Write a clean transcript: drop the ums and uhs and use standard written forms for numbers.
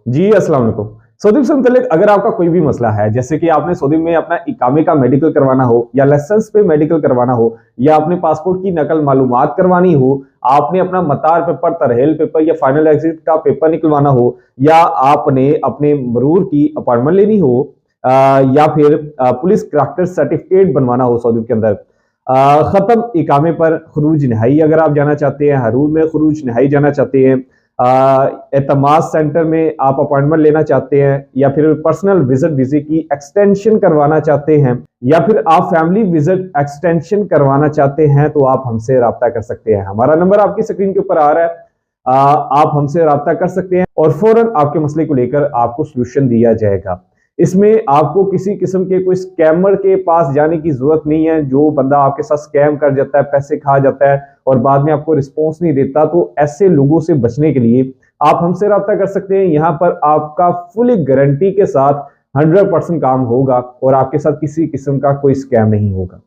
जी, अस्सलाम वालेकुम। सऊदी से मुतल्लिक अगर आपका कोई भी मसला है, जैसे कि आपने सऊदी में अपना इकामे का मेडिकल करवाना हो या लाइसेंस पे मेडिकल करवाना हो या अपने पासपोर्ट की नकल मालूमात करवानी हो, आपने अपना मतार पेपर, तरहील पेपर या फाइनल एग्जिट का पेपर निकलवाना हो या आपने अपने मरूर की अपॉइंटमेंट लेनी हो या फिर पुलिस कराक्टर सर्टिफिकेट बनवाना हो सऊदी के अंदर। खत्म इकामे पर खरूज नहाई अगर आप जाना चाहते हैं, हरूर में खरूज नहाई जाना चाहते हैं, एतमाद सेंटर में आप अपॉइंटमेंट लेना चाहते हैं या फिर पर्सनल विजिट वीजे की एक्सटेंशन करवाना चाहते हैं या फिर आप फैमिली विजिट एक्सटेंशन करवाना चाहते हैं तो आप हमसे रब्ता कर सकते हैं। हमारा नंबर आपकी स्क्रीन के ऊपर आ रहा है। आप हमसे रब्ता कर सकते हैं और फौरन आपके मसले को लेकर आपको सोल्यूशन दिया जाएगा। इसमें आपको किसी किस्म के कोई स्कैमर के पास जाने की जरूरत नहीं है। जो बंदा आपके साथ स्कैम कर जाता है, पैसे खा जाता है और बाद में आपको रिस्पॉन्स नहीं देता, तो ऐसे लोगों से बचने के लिए आप हमसे रब्ता कर सकते हैं। यहाँ पर आपका फुली गारंटी के साथ 100% काम होगा और आपके साथ किसी किस्म का कोई स्कैम नहीं होगा।